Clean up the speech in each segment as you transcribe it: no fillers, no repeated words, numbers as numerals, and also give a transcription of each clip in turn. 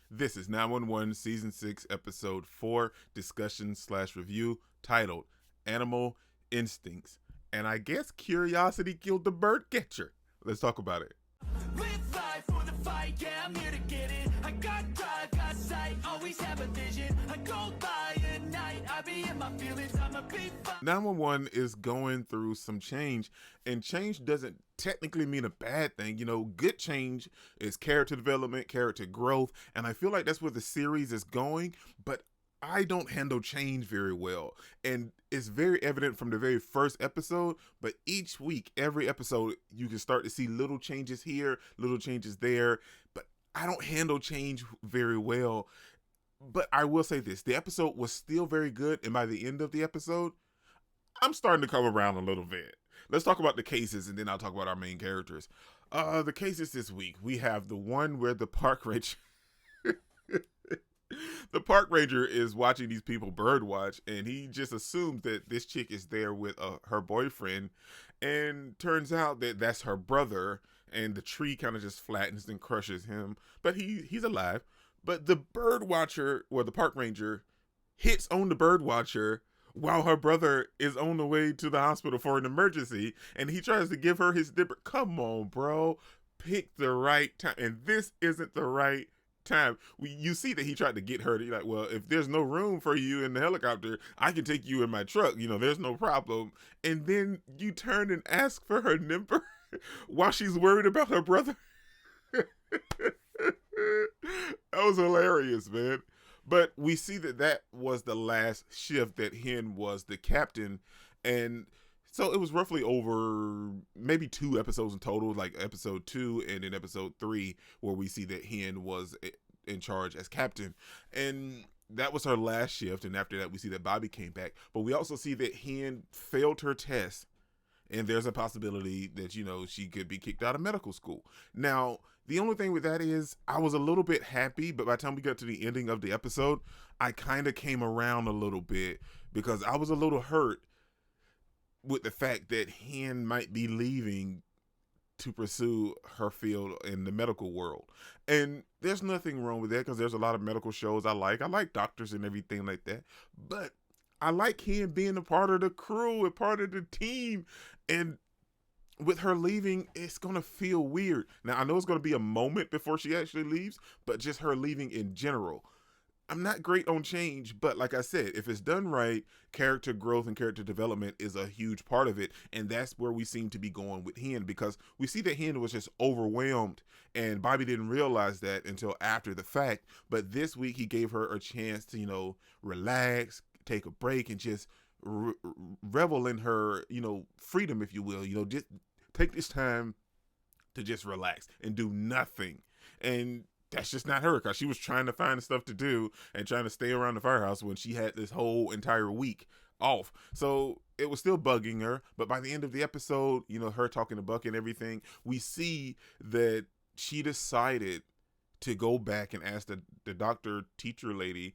This is 911 Season 6, Episode 4, discussion/review, titled Animal Instincts. And I guess curiosity killed the bird catcher. Let's talk about it. Live life for the fight, yeah, I'm here to get it. I got drive, got sight, always have a vision. I go by at night, I be in my feelings, I'm a big 911 is going through some change, and change doesn't technically mean a bad thing. You know, good change is character development, character growth, and I feel like that's where the series is going, but I don't handle change very well. And it's very evident from the very first episode, but each week, every episode, you can start to see little changes here, little changes there, but I don't handle change very well. But I will say this, the episode was still very good, and by the end of the episode, I'm starting to come around a little bit. Let's talk about the cases, and then I'll talk about our main characters. The cases this week, we have the one where the park ranger the park ranger is watching these people bird watch, and he just assumes that this chick is there with her boyfriend, and turns out that that's her brother, and the tree kind of just flattens and crushes him, but he's alive. But the bird watcher, or the park ranger, hits on the bird watcher while her brother is on the way to the hospital for an emergency, and he tries to give her his dipper. Come on, bro, pick the right time, and this isn't the right time. You see that he tried to get her to, like, well, if there's no room for you in the helicopter, I can take you in my truck, there's no problem. And then you turn and ask for her number while she's worried about her brother. That was hilarious, man. But we see that was the last shift, that Hen was the captain, and so it was roughly over maybe 2 episodes in total, like episode 2 and then episode 3, where we see that Hen was in charge as captain. And that was her last shift. And after that, we see that Bobby came back. But we also see that Hen failed her test, and there's a possibility that, she could be kicked out of medical school. Now, the only thing with that is I was a little bit happy, but by the time we got to the ending of the episode, I kind of came around a little bit, because I was a little hurt with the fact that Hen might be leaving to pursue her field in the medical world. And there's nothing wrong with that, because there's a lot of medical shows I like. I like doctors and everything like that. But I like Hen being a part of the crew, a part of the team. And with her leaving, it's going to feel weird. Now, I know it's going to be a moment before she actually leaves, but just her leaving in general. I'm not great on change, but like I said, if it's done right, character growth and character development is a huge part of it. And that's where we seem to be going with Hen, because we see that Hen was just overwhelmed, and Bobby didn't realize that until after the fact. But this week, he gave her a chance to, relax, take a break, and just revel in her, freedom, if you will. Just take this time to just relax and do nothing. And that's just not her, because she was trying to find stuff to do and trying to stay around the firehouse when she had this whole entire week off. So it was still bugging her. But by the end of the episode, her talking to Buck and everything, we see that she decided to go back and ask the doctor teacher lady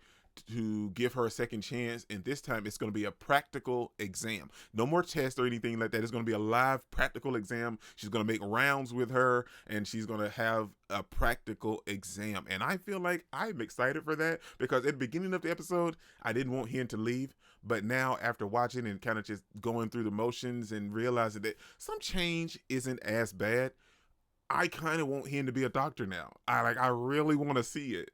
to give her a second chance, and this time it's going to be a practical exam. No more tests or anything like that. It's going to be a live practical exam. She's going to make rounds with her, and she's going to have a practical exam. And I feel like I'm excited for that, because at the beginning of the episode, I didn't want Hen to leave, but now after watching and kind of just going through the motions and realizing that some change isn't as bad, I kind of want Hen to be a doctor now. I really want to see it.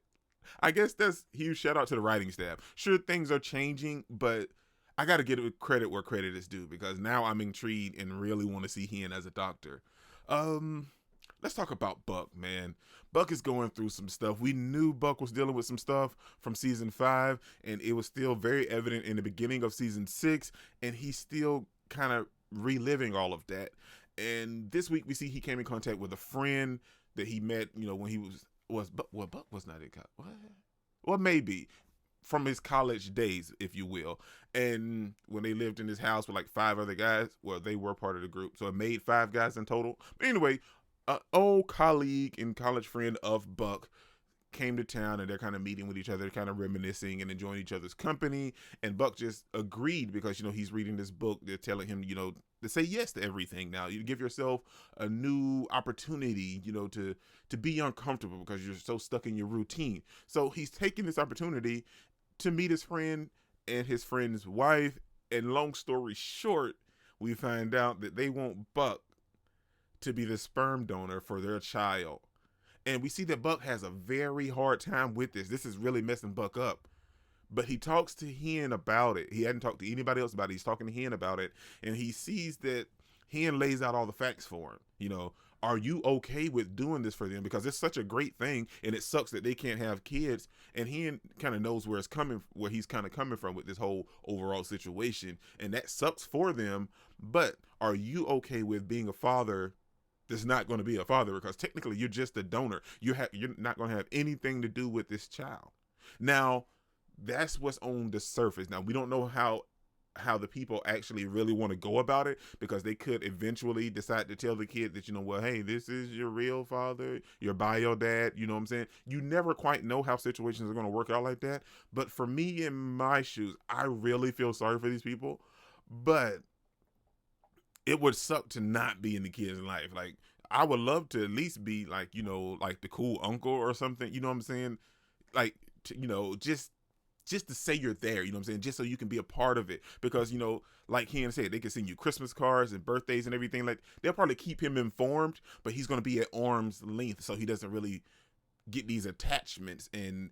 I guess that's huge shout out to the writing staff. Sure, things are changing, but I got to give credit where credit is due, because now I'm intrigued and really want to see Hen as a doctor. Let's talk about Buck, man. Buck is going through some stuff. We knew Buck was dealing with some stuff from season 5, and it was still very evident in the beginning of season 6, and he's still kind of reliving all of that. And this week we see he came in contact with a friend that he met, when he Buck was not in college. What? Well, maybe from his college days, if you will. And when they lived in his house with like 5 other guys, well, they were part of the group, so it made 5 guys in total. But anyway, an old colleague and college friend of Buck came to town and they're kind of meeting with each other, kind of reminiscing and enjoying each other's company. And Buck just agreed because, he's reading this book. They're telling him, to say yes to everything now. You give yourself a new opportunity, to be uncomfortable because you're so stuck in your routine. So he's taking this opportunity to meet his friend and his friend's wife. And long story short, we find out that they want Buck to be the sperm donor for their child. And we see that Buck has a very hard time with this. This is really messing Buck up. But he talks to Hen about it. He hadn't talked to anybody else about it. He's talking to Hen about it. And he sees that Hen lays out all the facts for him. Are you okay with doing this for them? Because it's such a great thing, and it sucks that they can't have kids. And Hen kind of knows where he's kind of coming from with this whole overall situation. And that sucks for them. But are you okay with being a father that's not going to be a father? Because technically you're just a donor. You're not going to have anything to do with this child. Now, that's what's on the surface. Now, we don't know how the people actually really want to go about it, because they could eventually decide to tell the kid that, hey, this is your real father, your bio dad, you know what I'm saying? You never quite know how situations are going to work out like that. But for me, in my shoes, I really feel sorry for these people. But it would suck to not be in the kid's life. Like, I would love to at least be like, like the cool uncle or something, you know what I'm saying? Like, just to say you're there, you know what I'm saying? Just so you can be a part of it. Because, like Hen said, they can send you Christmas cards and birthdays and everything. Like, they'll probably keep him informed, but he's going to be at arm's length, so he doesn't really get these attachments. And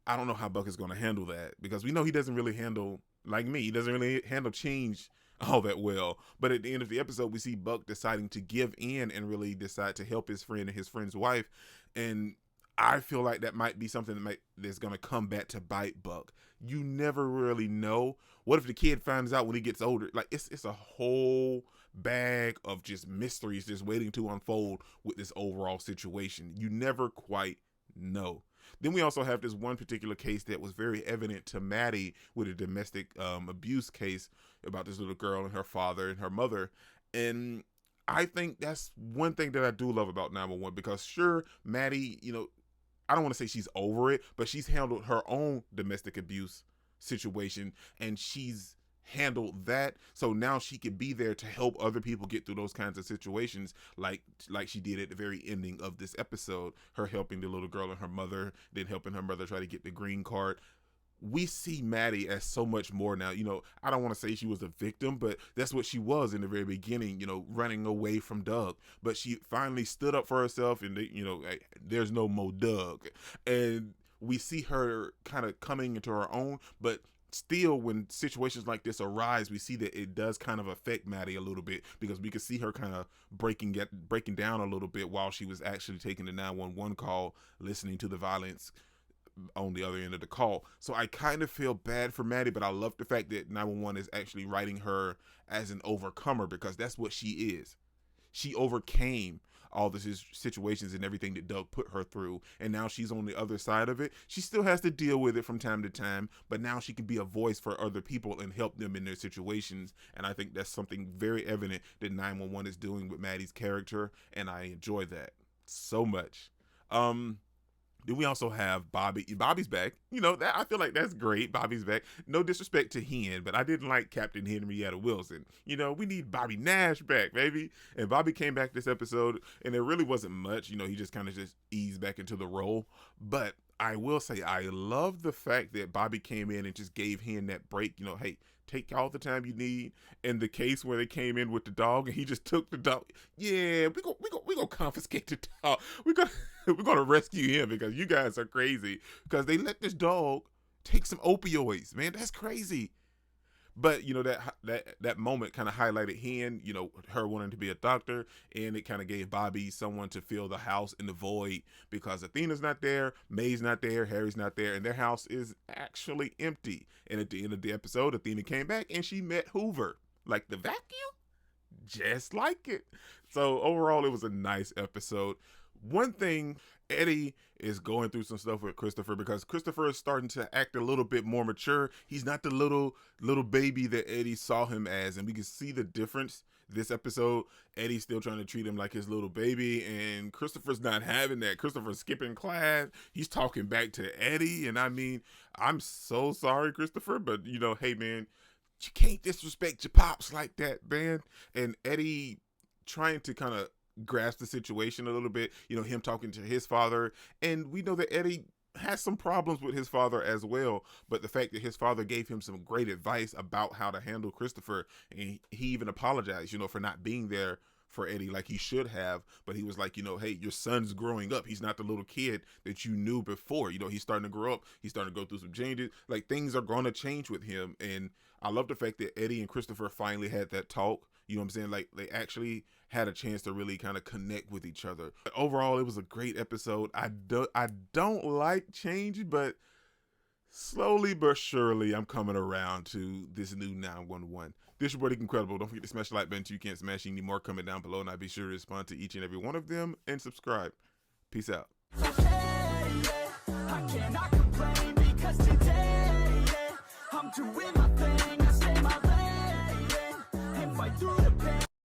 I don't know how Buck is going to handle that, because we know he doesn't really handle, like me, he doesn't really handle change all that well. But at the end of the episode, we see Buck deciding to give in and really decide to help his friend and his friend's wife. And I feel like that might be something that's going to come back to bite Buck. You never really know. What if the kid finds out when he gets older? Like, it's a whole bag of just mysteries just waiting to unfold with this overall situation. You never quite know. Then we also have this one particular case that was very evident to Maddie, with a domestic abuse case about this little girl and her father and her mother. And I think that's one thing that I do love about 911, because sure, Maddie, I don't want to say she's over it, but she's handled her own domestic abuse situation, and she's handled that. So now she can be there to help other people get through those kinds of situations, like she did at the very ending of this episode, her helping the little girl and her mother, then helping her mother try to get the green card. We see Maddie as so much more now. I don't want to say she was a victim, but that's what she was in the very beginning, running away from Doug. But she finally stood up for herself, and there's no more Doug. And we see her kind of coming into her own, but still, when situations like this arise, we see that it does kind of affect Maddie a little bit, because we can see her kind of breaking down a little bit while she was actually taking the 911 call, listening to the violence on the other end of the call. So I kind of feel bad for Maddie, but I love the fact that 911 is actually writing her as an overcomer, because that's what she is. She overcame all the situations and everything that Doug put her through, and now she's on the other side of it. She still has to deal with it from time to time, but now she can be a voice for other people and help them in their situations. And I think that's something very evident that 911 is doing with Maddie's character, and I enjoy that so much. Then we also have Bobby. Bobby's back. I feel like that's great. Bobby's back. No disrespect to Hen, but I didn't like Captain Henrietta Wilson. We need Bobby Nash back, baby. And Bobby came back this episode, and there really wasn't much. He just kind of just eased back into the role. But I will say, I love the fact that Bobby came in and just gave Hen that break. Hey, take all the time you need. In the case where they came in with the dog and he just took the dog, yeah, we gonna confiscate the dog. We're gonna rescue him, because you guys are crazy, because they let this dog take some opioids, man. That's crazy. But that moment kind of highlighted Hen, her wanting to be a doctor, and it kind of gave Bobby someone to fill the house in the void, because Athena's not there, May's not there, Harry's not there, and their house is actually empty. And at the end of the episode, Athena came back and she met Hoover, like the vacuum, just like it. So overall, it was a nice episode. One thing, Eddie is going through some stuff with Christopher because Christopher is starting to act a little bit more mature. He's not the little baby that Eddie saw him as, and we can see the difference this episode. Eddie's still trying to treat him like his little baby, and Christopher's not having that. Christopher's skipping class. He's talking back to Eddie, and I mean, I'm so sorry, Christopher, but you know, hey man, you can't disrespect your pops like that, man. And Eddie trying to kind of grasp the situation a little bit, you know, him talking to his father, and we know that Eddie has some problems with his father as well, but the fact that his father gave him some great advice about how to handle Christopher, and he even apologized, you know, for not being there for Eddie like he should have, but he was like, you know, hey, your son's growing up. He's not the little kid that you knew before. You know, he's starting to grow up. He's starting to go through some changes. Like, things are going to change with him, and I love the fact that Eddie and Christopher finally had that talk. You know what I'm saying? Like, they actually had a chance to really kind of connect with each other. But overall, it was a great episode. I don't like change, but slowly but surely, I'm coming around to this new 911. This is your buddy Incredible. Don't forget to smash the like button so you can't smash any more. Comment down below, and I'll be sure to respond to each and every one of them and subscribe. Peace out. I cannot complain because today, I'm doing my